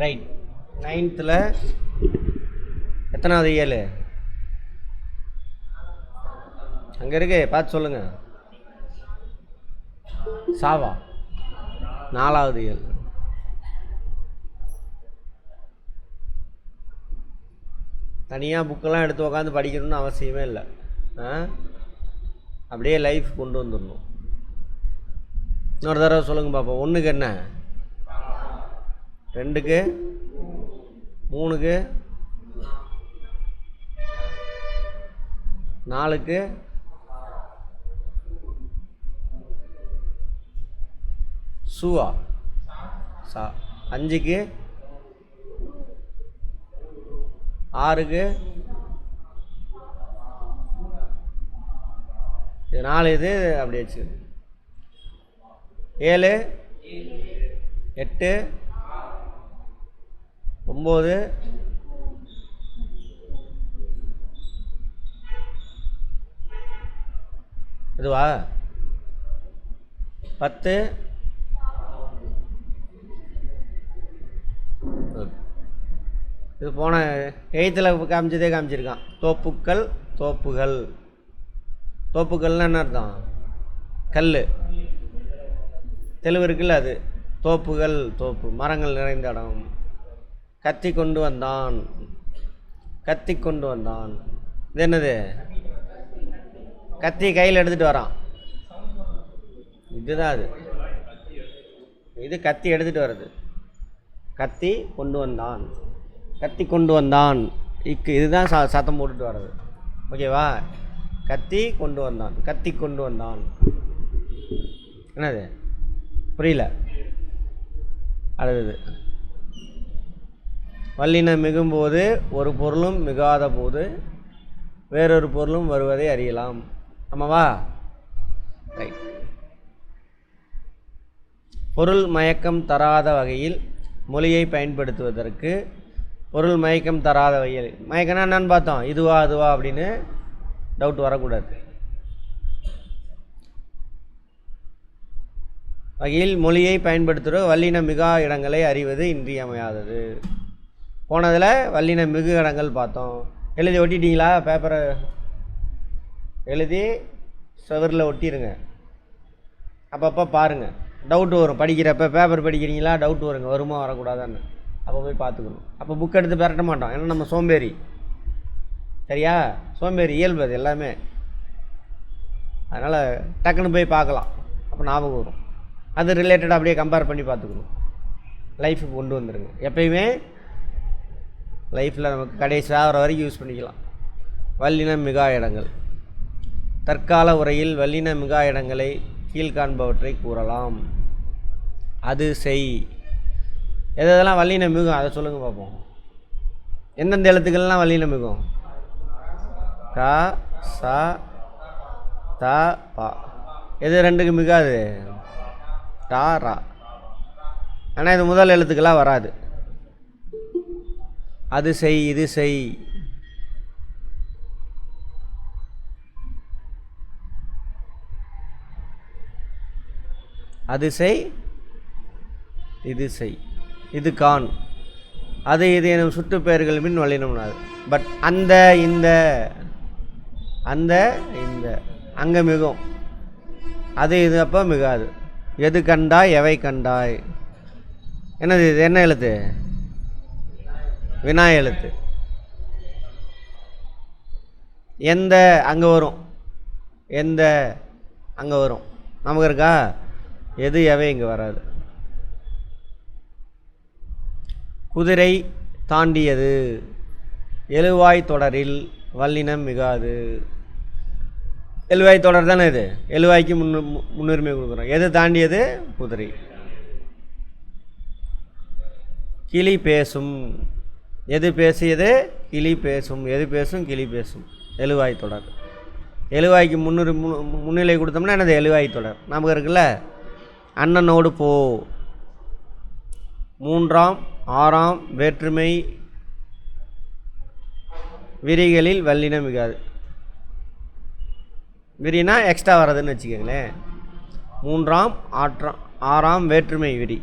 Right. 9th எத்தனாவது இயல் அங்கே இருக்கு, பார்த்து சொல்லுங்க. சாவா 4வது இயல். தனியாக புக்கெல்லாம் எடுத்து உக்காந்து படிக்கணும்னு அவசியமே இல்லை. அப்படியே லைஃப் கொண்டு வந்துடணும். இன்னொரு தடவை சொல்லுங்க பாப்போம். 1க்கு என்ன, 2க்கு, 3க்கு, 4க்கு, சுவா சா, 5க்கு, 6க்கு, இது 4, இது அப்படி வச்சு 7, 8, 9, 10. இது போன 8th காமிச்சதே காமிச்சிருக்கான். தோப்புக்கள், தோப்புகள். தோப்புக்கள்னா என்ன அர்த்தம்? கல், தெளிவு இருக்குல்ல, அது தோப்புகள். தோப்பு மரங்கள் நிறைந்த இடம். கத்தி கொண்டு வந்தான், கத்தி கொண்டு வந்தான். இது என்னது? கத்தி கையில் எடுத்துகிட்டு வரான். இதுதான் அது. இது கத்தி எடுத்துகிட்டு வர்றது. கத்தி கொண்டு வந்தான், கத்தி கொண்டு வந்தான். இதுதான் சத்தம் போட்டுட்டு வர்றது. ஓகேவா? கத்தி கொண்டு வந்தான், கத்தி கொண்டு வந்தான். என்னது புரியல? அடுத்தது வல்லினம் மிகும்போது ஒரு பொருளும் மிகாத போது வேறொரு பொருளும் வருவதை அறியலாம். ஆமாவா? ரைட். பொருள் மயக்கம் தராத வகையில் மொழியை பயன்படுத்துவதற்கு, பொருள் மயக்கம் தராத வகையில், மயக்கம்னா என்னன்னு பார்த்தோம். இதுவா அதுவா அப்படின்னு டவுட் வரக்கூடாது. வகையில் மொழியை பயன்படுத்துகிற வல்லின மிகா இடங்களை அறிவது இன்றியமையாதது. போனதில் வல்லின மிகு இடங்கள் பார்த்தோம். எழுதி ஒட்டிட்டீங்களா? பேப்பரை எழுதி சுவரில் ஒட்டிடுங்க. அப்பப்போ பாருங்கள், டவுட்டு வரும். படிக்கிறப்ப பேப்பர் படிக்கிறீங்களா, டவுட் வருங்க, வருமா வரக்கூடாதான்னு அப்போ போய் பார்த்துக்கணும். அப்போ புக் எடுத்து பெரட்ட மாட்டோம், ஏன்னா நம்ம சோம்பேறி. சரியா? சோம்பேறி இயல்பு அது எல்லாமே. அதனால் டக்குன்னு போய் பார்க்கலாம், அப்போ ஞாபகம் வரும். அது ரிலேட்டடாக அப்படியே கம்பேர் பண்ணி பார்த்துக்கணும். லைஃபுக்கு கொண்டு வந்துடுங்க. எப்பயுமே லைஃப்பில் நமக்கு கடைசி ஆகிற வரைக்கும் யூஸ் பண்ணிக்கலாம். வல்லின மிகா இடங்கள். தற்கால உரையில் வல்லின மிகா இடங்களை கீழ்காண்பவற்றை கூறலாம். அது செய். எதெல்லாம் வல்லின மிகும் அதை சொல்லுங்கள் பார்ப்போம். எந்தெந்த எழுத்துக்கள்லாம் வல்லின மிகும்? க, ச, த, ப. எது 2க்கு மிகாது? டா, ரா. ஆனால் இது முதல் எழுத்துக்களாக வராது. அது செய், இது செய். அது செய், இது செய். இது கான். அது இது எனும் சுட்டு பெயர்கள் மின் வல்லினம்னாது. பட் அந்த, இந்த, அந்த, இந்த அங்கே மிகும். அது இது அப்போ மிகாது. எது கண்டாய், எவை கண்டாய். என்னது இது? என்ன எழுத்து? வினா எழுத்து. எந்த அங்கே வரும், எந்த அங்கே வரும். நமக்கு இருக்கா? எது எவை இங்கே வராது. குதிரை தாண்டியது. எழுவாய் தொடரில் வல்லினம் மிகாது. எழுவாய் தொடர் தானே இது. எழுவாய்க்கு முன்னுரிமை கொடுக்குறோம். எது தாண்டியது? குதிரை. கிளி பேசும். எது பேசியது? கிளி பேசும். எது பேசும்? கிளி பேசும். எழுவாய் தொடர். எழுவாய்க்கு முன்னிலை கொடுத்தோம்னா என்னது? எழுவாய் தொடர். நமக்கு இருக்குல்ல. அண்ணனோடு போ. 3ஆம் 6ஆம் வேற்றுமை விரிகளில் வல்லினம் மிகாது. விரினா எக்ஸ்ட்ரா வர்றதுன்னு வச்சுக்கோங்களேன். 3ஆம் 6ஆம் வேற்றுமை விரி.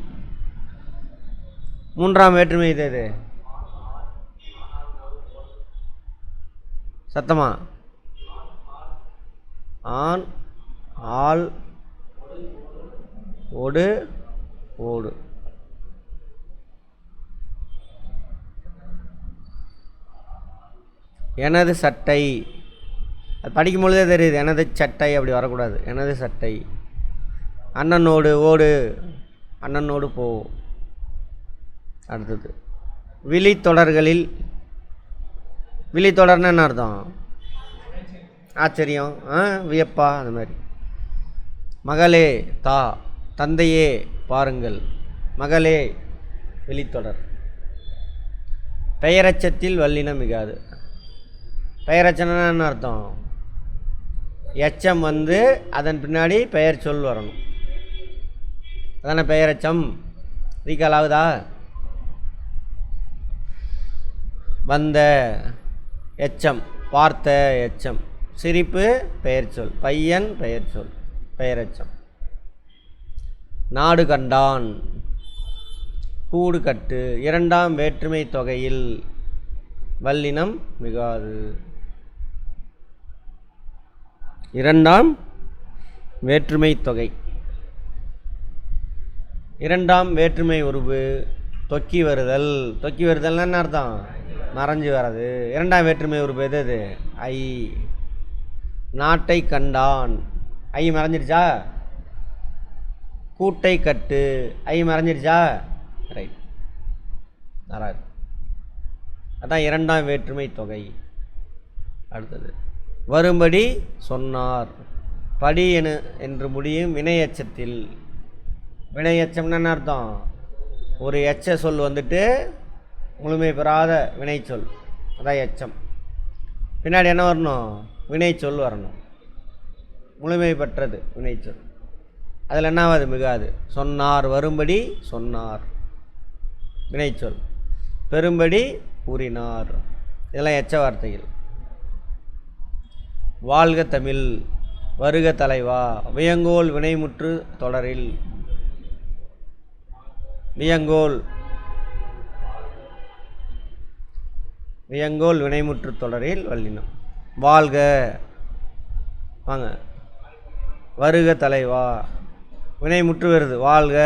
மூன்றாம் வேற்றுமை இது சத்தமா? ஆண், ஆள், ஒடு, ஓடு. எனது சட்டை, அது படிக்கும் பொழுதே தெரியுது. எனது சட்டை அப்படி வரக்கூடாது. எனது சட்டை. அண்ணனோடு ஓடு, அண்ணனோடு போ. அடுத்தது விழித்தொடர்களில், விழித்தொடர்னு என்ன அர்த்தம்? ஆச்சரியம், வியப்பா, அந்த மாதிரி. மகளே தா, தந்தையே பாருங்கள். மகளே விழித்தொடர். பெயரச்சத்தில் வல்லினம் மிகாது. பெயரச்சனா என்ன அர்த்தம்? எச்சம் வந்து அதன் பின்னாடி பெயர் சொல் வரணும். அதான பெயரச்சம். ரீகால் ஆகுதா? வந்த எச்சம், பார்த்த எச்சம். சிரிப்பு பெயர் சொல், பையன் பெயர் சொல், பெயரச்சம். நாடு கண்டான், கூடு கட்டு. இரண்டாம் வேற்றுமை தொகையில் வல்லினம் மிகாது. இரண்டாம் வேற்றுமை தொகை. இரண்டாம் வேற்றுமை உருவு தொக்கி வருதல். தொக்கி வருதல்னா என்ன அர்த்தம்? மறைஞ்சு வர்றது. இரண்டாம் வேற்றுமை உருவு எது? ஐ. நாட்டை கண்டான், ஐ மறைஞ்சிருச்சா? கூட்டை கட்டு, ஐ மறைஞ்சிருச்சா? ரைட், வராது. அதான் இரண்டாம் வேற்றுமை தொகை. அடுத்தது வரும்படி சொன்னார். படி என்று முடியும் வினையச்சத்தில். வினையச்சம்னு என்ன அர்த்தம்? ஒரு எச்ச சொல் வந்துட்டு முழுமை பெறாத வினை சொல், அதான் எச்சம். பின்னாடி என்ன வரணும்? வினை சொல் வரணும். முழுமை பெற்றது வினை சொல். அதில் என்னாவது? மிகாது. சொன்னார், வரும்படி சொன்னார், வினைச்சொல். பெரும்படி கூறினார், இதெல்லாம் எச்ச வார்த்தைகள். வாழ்க தமிழ், வருக தலைவா. வியங்கோல் வினைமுற்று தொடரில். வியங்கோல், வியங்கோல் வினைமுற்று தொடரில் வல்லினம். வாழ்க, வாங்க. வருக தலைவா, வினைமுற்று வருது. வாழ்க,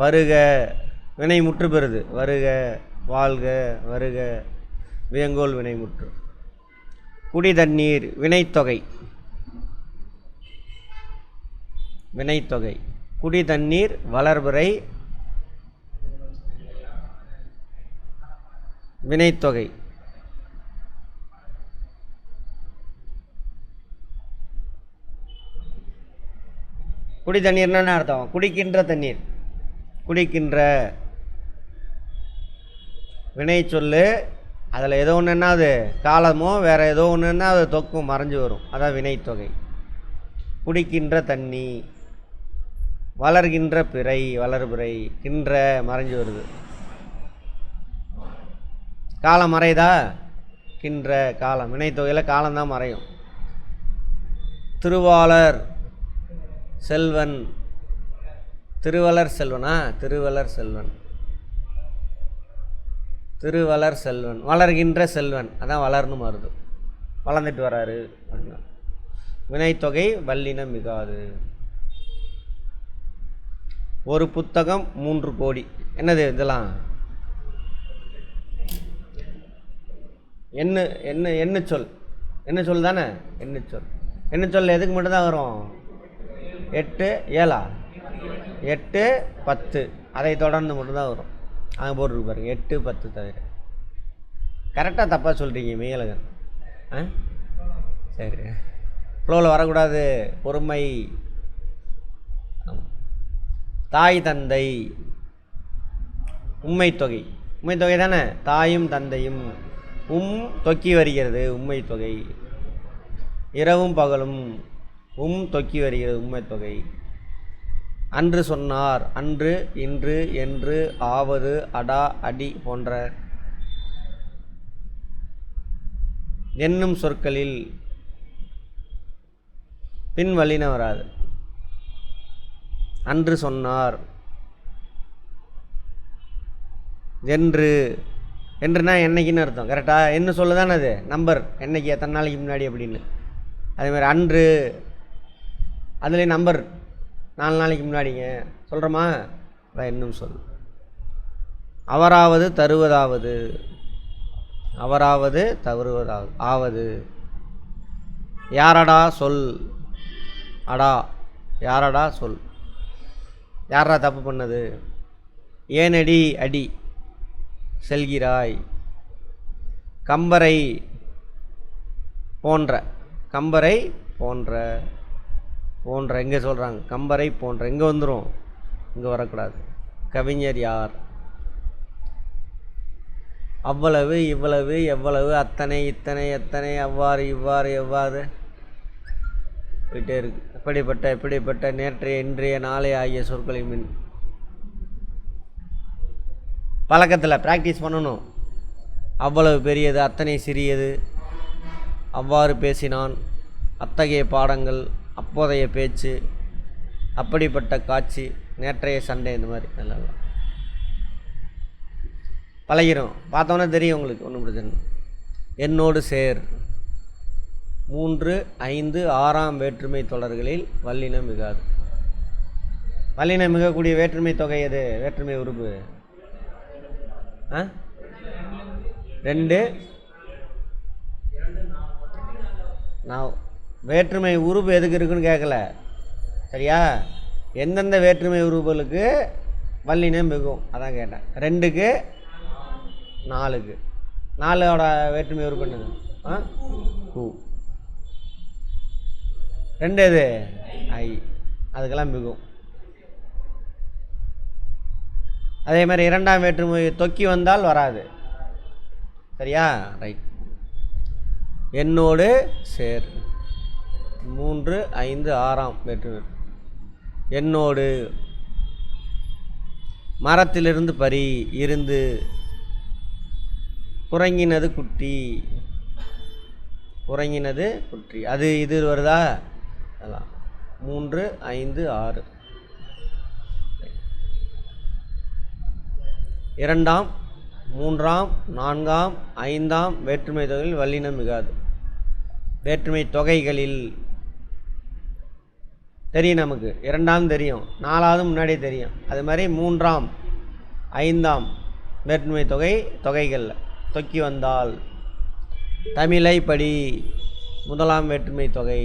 வருக, வினைமுற்று பெறுது. வருக, வாழ்க, வருக, வியங்கோல் வினைமுற்று. குடி தண்ணீர் வினைத்தொகை. வினைத்தொகை. குடி தண்ணீர் வளர்பிறை வினைத்தொகை. குடி தண்ணீர்னா என்ன அர்த்தம்? குடிக்கின்ற தண்ணீர். குடிக்கின்ற வினை சொல்லு. அதில் ஏதோ ஒன்று என்னாது? காலமோ வேறு ஏதோ ஒன்றுன்னா அது தொக்கும் மறைஞ்சு வரும். அதான் வினைத்தொகை. குடிக்கின்ற தண்ணி. வளர்கின்ற பிறை, வளர்பிறை. கின்ற மறைஞ்சு வருது. காலம் மறைதா? கின்ற காலம். வினைத்தொகையில் காலம்தான் மறையும். திருவாளர் செல்வன். திருவளர் செல்வனா? திருவளர் செல்வன். திருவளர் செல்வன். வளர்கின்ற செல்வன், அதான் வளர்னு மாறுது. வளர்ந்துட்டு வராரு அப்படின்னா. வினைத்தொகை வல்லினம் மிகாது. ஒரு புத்தகம் 3 கோடி. என்னது இதெல்லாம்? என்ன சொல். என்ன சொல் தானே? என்ன சொல். என்ன சொல் எதுக்கு மட்டும்தான் வரும்? 8 7 8 10 அதை தொடர்ந்து மட்டும்தான் வரும். அங்கே போட்டுருக்கு பாருங்க, 8 10 தவிர. கரெக்டாக தப்பாக சொல்கிறீங்க மெய்யழகன். சரி, ஃப்ளோவில் வரக்கூடாது, பொறுமை. தாய் தந்தை உண்மைத்தொகை. உண்மைத்தொகை தானே? தாயும் தந்தையும். தொக்கி வருகிறது உண்மைத்தொகை. இரவும் பகலும் தொக்கி வருகிறது உண்மைத்தொகை. அன்று சொன்னார். அன்று, இன்று, என்று, ஆவது, அடா, அடி போன்ற என்னும் சொற்களில் பின் வல்லினம் வராது. அன்று சொன்னார், என்று, என்றுனா என்னைக்குன்னு அர்த்தம். கரெக்டாக என்ன சொல்ல தானே அது நம்பர், என்னைக்கு எத்தனை நாளைக்கு முன்னாடி அப்படின்னு. அதேமாதிரி அன்று, அதுலேயும் நம்பர் 4 நாளைக்கு முன்னாடிங்க சொல்கிறோமா, அதான் இன்னும் சொல். அவராவது தருவதாவது, அவராவது தருவதாவது, ஆவது. யாரடா சொல், அடா யாரடா சொல், யாரா தப்பு பண்ணது. ஏனடி அடி செல்கிறாய். கம்பரை போன்ற, கம்பரை போன்ற, போன்ற எங்கே சொல்கிறாங்க, கம்பரை போன்ற எங்கே வந்துடும், இங்கே வரக்கூடாது. கவிஞர் யார். அவ்வளவு இவ்வளவு எவ்வளவு அத்தனை இத்தனை எத்தனை அவ்வாறு இவ்வாறு எவ்வாறு போயிட்டே இருக்கு. எப்படிப்பட்ட எப்படிப்பட்ட நேற்றைய இன்றைய நாளை ஆகிய சொற்களை மின் பழக்கத்தில் ப்ராக்டிஸ் பண்ணணும். அவ்வளவு பெரியது, அத்தனை சிறியது, அவ்வாறு பேசினான், அத்தகைய பாடங்கள், அப்போதைய பேச்சு, அப்படிப்பட்ட காட்சி, நேற்றைய சண்டை, இந்த மாதிரி நல்லா பழகிறோம். பார்த்தோன்னே தெரியும் உங்களுக்கு, ஒன்றும் பிரச்சனை. என்னோடு சேர் 3, 5, 6ஆம் வேற்றுமை தொடர்களில் வல்லினம் மிகாது. வல்லினம் மிகக்கூடிய வேற்றுமை தொகை எது, வேற்றுமை உறுப்பு 2. நான் வேற்றுமை உறுப்பு எதுக்கு இருக்குன்னு கேட்கல, சரியா. எந்தெந்த வேற்றுமை உறுப்புகளுக்கு வல்லினம் மிகும் அதான் கேட்டேன். 2க்கு 4க்கு. 4ஓட வேற்றுமை உறுப்பு என்னது, கூ. 2 எது, ஐ, அதுக்கெல்லாம் மிகும். அதே மாதிரி 2ஆம் வேற்றுமை தொக்கி வந்தால் வராது, சரியா, ரைட். என்னோடு சேர் 3, 5, 6ஆம் வேற்றுமை. என்னோடு. மரத்திலிருந்து பறி, இருந்து. குரங்கினது குட்டி, குரங்கினது குட்டி, அது இது வருதா, அதான் 3, 5, 6. 2ஆம், 3ஆம், 4ஆம், 5ஆம் வேற்றுமை தொகையில் வல்லினம் மிகாது. வேற்றுமை தொகைகளில் தெரியும் நமக்கு, 2ஆம் தெரியும், 4ஆவது முன்னாடியே தெரியும். அது மாதிரி 3ஆம், 5ஆம் வேற்றுமை தொகைகளில் தொக்கி வந்தால். தமிழை படி 1ஆம் வேற்றுமை தொகை,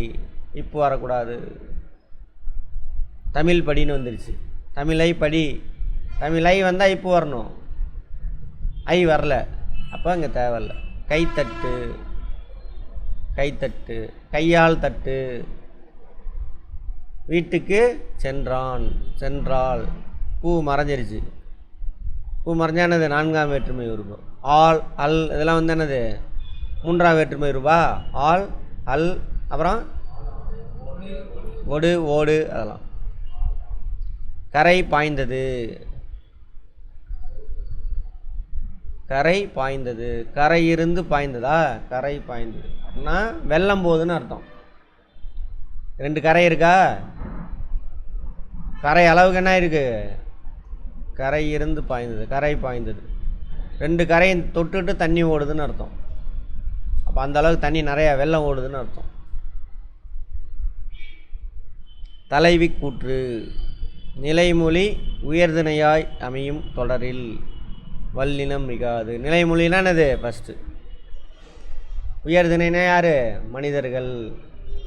இப்போ வரக்கூடாது. தமிழ் படின்னு வந்துருச்சு, தமிழை படி. தமிழை வந்தால் இப்போ வரணும், ஐ வரல, அப்போ அங்கே தேவையில்ல. கைத்தட்டு, கைத்தட்டு, கையால் தட்டு. வீட்டுக்கு சென்றான், சென்றாள். பூ மறைஞ்சிருச்சு, பூ மறைஞ்சானது 4ஆம் வேற்றுமை உருவம். ஆள், அல் இதெல்லாம் வந்து என்னது, 3ஆம் வேற்றுமை உருவா. ஆள், அல், அப்புறம் ஒடு, ஓடு, அதெல்லாம். கரை பாய்ந்தது, கரை பாய்ந்தது. கரை இருந்து பாய்ந்ததா, கரை பாய்ந்தது அப்படின்னா வெள்ளம் போகுதுன்னு அர்த்தம். 2 கரை இருக்கா, கரை அளவுக்கு என்ன இருக்குது, கரை இருந்து பாய்ந்தது, கரை பாய்ந்தது. 2 கரையை தொட்டுட்டு தண்ணி ஓடுதுன்னு அர்த்தம். அப்போ அந்த அளவுக்கு தண்ணி நிறையா வெள்ளம் ஓடுதுன்னு அர்த்தம். தலைவி கூற்று. நிலைமொழி உயர்திணையாய் அமையும் தொடரில் வல்லினம் மிகாது. நிலைமொழினா என்னது, ஃபஸ்ட்டு. உயர்திணைனா யார், மனிதர்கள்.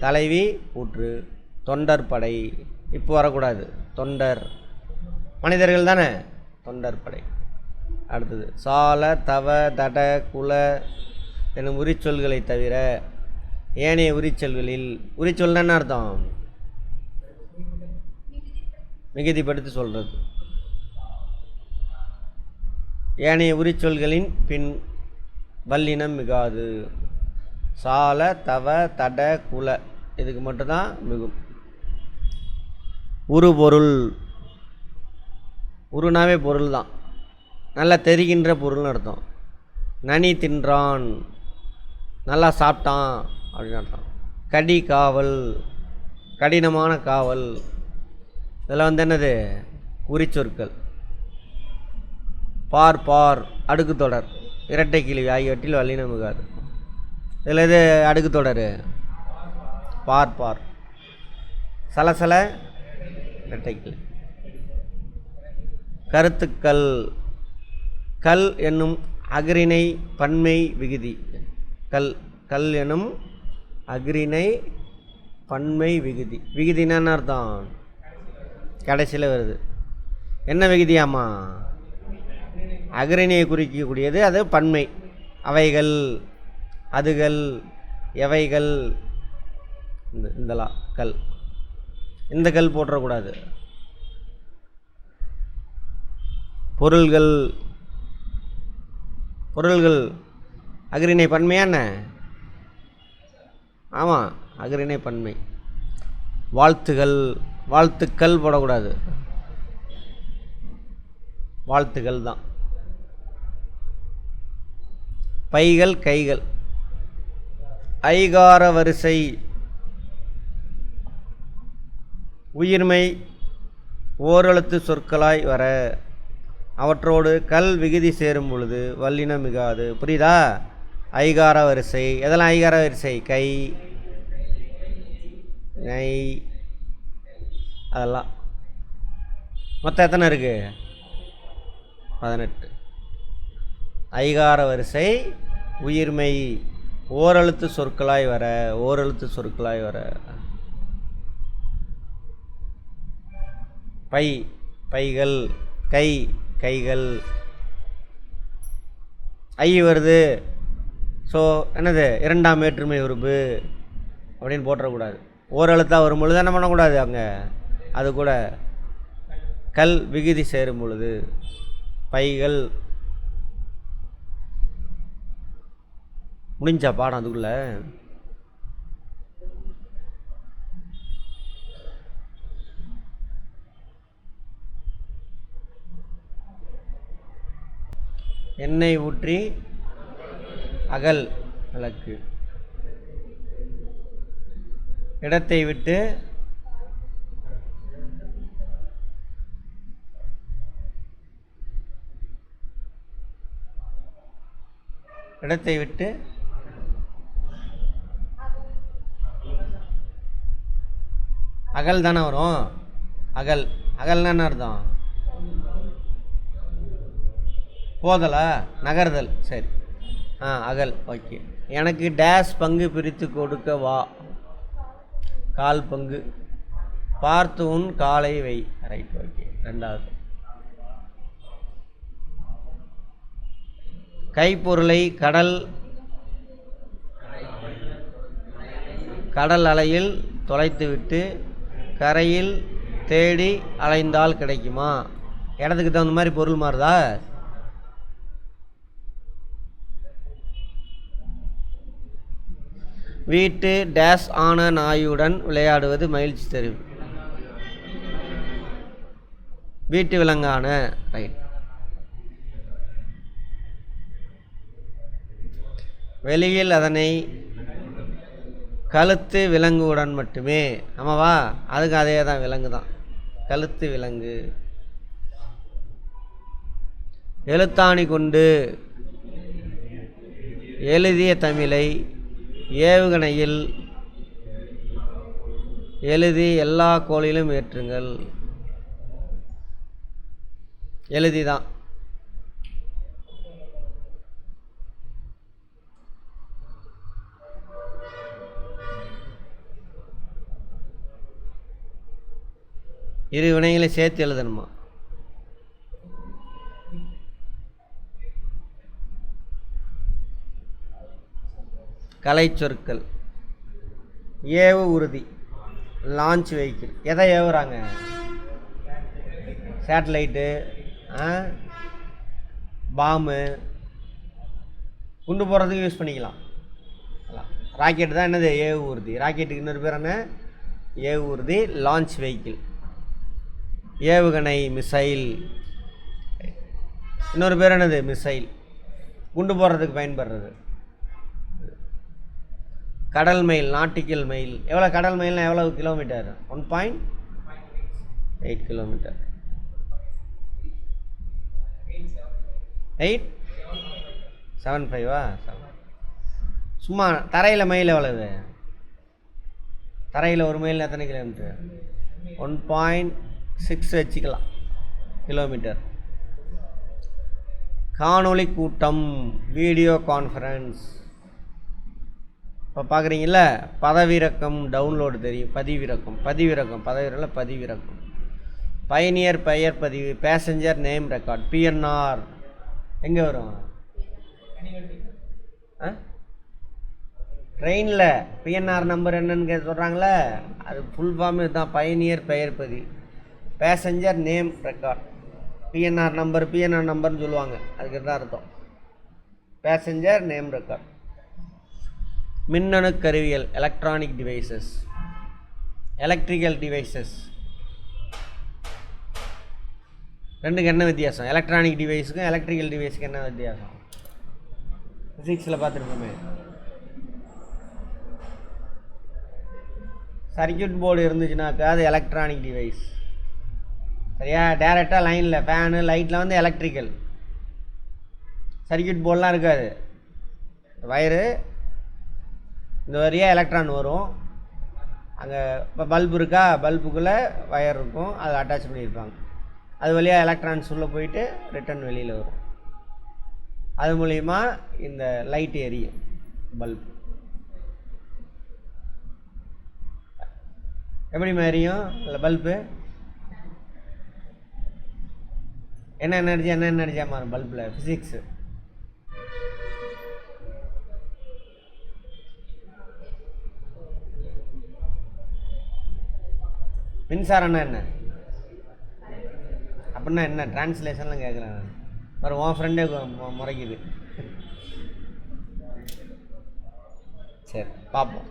தலைவி கூற்று. தொண்டர் படை, இப்போ வரக்கூடாது, தொண்டர் மனிதர்கள் தானே, தொண்டர் படை. அடுத்தது சால, தவ, தட, குல எனும் உரிச்சொல்களை தவிர ஏனைய உரிச்சொல்களில். உரிச்சொல்னா என்ன அர்த்தம், மிகுதிப்படுத்தி சொல்கிறது. ஏனைய உரிச்சொல்களின் பின் வல்லினம் மிகாது. சால, தவ, தட, குல இதுக்கு மட்டும்தான் மிகும். உரு பொருள். உருனாவே பொருள் தான், நல்லா தெரிகின்ற பொருள்னு அர்த்தம். நனி தின்றான், நல்லா சாப்பிட்டான் அப்படின்னு அர்த்தம். கடி காவல், கடினமான காவல். இதெல்லாம் வந்து என்னது, உரிச்சொற்கள். பார் பார் அடுக்கு தொடர், இரட்டை கிளவி ஆகியவற்றில் வல்லினம் மிகாது. இதில் எது அடுக்கு தொடர்? பார் பார். சலசல இரட்டை கிளவி. கருத்துக்கள், கல் என்னும் அஃறிணை பன்மை விகுதி. கல், கல் எனும் அஃறிணை பன்மை விகுதி. விகுதினா என்ன அர்த்தம்? கடைசியில் வருது. என்ன விகுதியாமா? அஃறிணையை குறிக்கக்கூடியது, அது பன்மை. அவைகள், அதுகள், எவைகள், இந்தலாம் கல். இந்த கல் போட்டுறக்கூடாது. பொருள்கள், பொருள்கள் அஃறிணை பன்மையான, ஆமாம் அஃறிணை பன்மை. வாழ்த்துகள், வாழ்த்துக்கள் போடக்கூடாது, வாழ்த்துகள் தான். பைகள், கைகள். ஐகார வரிசை உயிர்மை ஓரெழுத்து சொற்களாய் வர அவற்றோடு கல் விகுதி சேரும் பொழுது வல்லினம் மிகாது. புரியுதா? ஐகார வரிசை. எதெல்லாம் ஐகார வரிசை? கை, நை, அதெல்லாம். மொத்தம் எத்தனை இருக்கு? 18. ஐகார வரிசை உயிர்மை ஓரெழுத்து சொற்களாய் வர, ஓரெழுத்து சொற்களாய் வர. பை, பைகள், கை, கைகள். ஐ வருது, ஸோ என்னது? இரண்டாம் வேற்றுமை உறுப்பு அப்படின்னு போட்டுறக்கூடாது. ஓரெழுத்தாக வரும் பொழுது என்ன பண்ணக்கூடாது அங்கே? அது கூட கல் விகுதி சேரும் பொழுது. பைகள். முடிஞ்சா பாடம் அதுக்குள்ள? எண்ணெய் ஊற்றி அகல் விளக்கு. இடத்தை விட்டு இடத்தை விட்டு அகல் தானே வரும். அகல், அகல்னா என்ன அர்த்தம்? போதலா, நகர்தல். சரி, அகல். ஓகே. எனக்கு டேஷ் பங்கு பிரித்து கொடுக்க வா. கால் பங்கு. பார்த்து உன் காலை வை. Right, okay. ரெண்டாவது. கைப்பொருளை கடல், கடல் அலையில் தொலைத்துவிட்டு கரையில் தேடி அலைந்தால் கிடைக்குமா? இடத்துக்கு தகுந்த மாதிரி பொருள் மாறுதா? வீட்டு டேஷ் ஆன நாயுடன் விளையாடுவது மகிழ்ச்சி தரும். வீட்டு விலங்கான. ரைட். வெளியில் அதனை கழுத்து விலங்குடன் மட்டுமே. ஆமாவா? அதுக்கு அதே தான், விலங்கு தான். கழுத்து விலங்கு. எழுத்தாணி கொண்டு எழுதிய தமிழை ஏவுகணையில் எழுதி எல்லா கோளிலும் ஏற்றுங்கள். எழுதிதான். இரு வினைகளை சேர்த்து எழுதணுமா? கலை சொற்கள். ஏவு உறுதி, லான்ச் வெஹிக்கிள். எதை ஏவுறாங்க? சேட்டலைட்டு, பாம்பு, குண்டு போடுறதுக்கு யூஸ் பண்ணிக்கலாம். ராக்கெட் தான் என்னது? ஏவு ஊர்தி. ராக்கெட்டுக்கு இன்னொரு பேர் என்ன? ஏவு ஊர்தி, லான்ச் வெஹிக்கிள். ஏவுகணை, மிசைல். இன்னொரு பேர் என்னது? மிசைல். குண்டு போடுறதுக்கு பயன்படுறது. கடல் மைல், நாட்டிக்கல் மைல். எவ்வளோ கடல் மைல்னா எவ்வளோ கிலோமீட்டர்? 1.8 கிலோமீட்டர். 875 சும்மா தரையில் மைல் எவ்வளவு? தரையில் ஒரு மைல் எத்தனை கிலோமீட்டர்? 1.6 வச்சுக்கலாம் கிலோமீட்டர். காணொளி கூட்டம், வீடியோ கான்ஃபரன்ஸ். இப்போ பார்க்குறீங்கள, பதவிறக்கம் டவுன்லோடு தெரியும், பதிவிறக்கம் பதிவிறக்கம். பயணியர் பெயர் பதிவு, பேசஞ்சர் நேம் ரெக்கார்ட், பிஎன்ஆர் எங்கே வரும்? ட்ரெயினில் பிஎன்ஆர் நம்பர் என்னன்னு சொல்கிறாங்களே, அது ஃபுல் ஃபார்ம் இதுதான், பயணியர் பெயர் பதிவு, பேசஞ்சர் நேம் ரெக்கார்ட். பிஎன்ஆர் நம்பர்னு சொல்லுவாங்க, அதுக்கு தான் அர்த்தம் பேசஞ்சர் நேம் ரெக்கார்ட். மின்னணு கருவியல், எலக்ட்ரானிக் டிவைசஸ், எலக்ட்ரிக்கல் டிவைசஸ். ரெண்டுக்கு என்ன வித்தியாசம்? எலக்ட்ரானிக் டிவைஸுக்கும் எலக்ட்ரிக்கல் டிவைஸுக்கும் என்ன வித்தியாசம்? ஃபிசிக்ஸில் பார்த்துருக்கோமே. சர்க்யூட் போர்டு இருந்துச்சுனாக்கா அது எலக்ட்ரானிக் டிவைஸ், சரியா? டேரெக்டாக லைனில் ஃபேனு லைட்டில் வந்து எலக்ட்ரிக்கல். சர்க்யூட் போர்டெலாம் இருக்காது, வயரு இந்த வழியாக எலக்ட்ரான் வரும். அங்கே இப்போ பல்பு இருக்கா, பல்புக்குள்ளே வயர் இருக்கும், அதை அட்டாச் பண்ணியிருப்பாங்க. அது வழியாக எலக்ட்ரான்ஸ் உள்ளே போயிட்டு ரிட்டன் வெளியில் வரும். அது மூலிமா இந்த லைட் எரியும், பல்பு. எப்படி எரியும் இல்லை பல்பு? என்ன எனர்ஜியாக மாறும் பல்பில்? ஃபிசிக்ஸு. மின்சாரம்னா என்ன அப்படின்னா என்ன? டிரான்ஸ்லேஷன்லாம் கேட்குறேன் நான். வேறு உன் ஃப்ரெண்டே முறைக்குது. சரி பார்ப்போம்.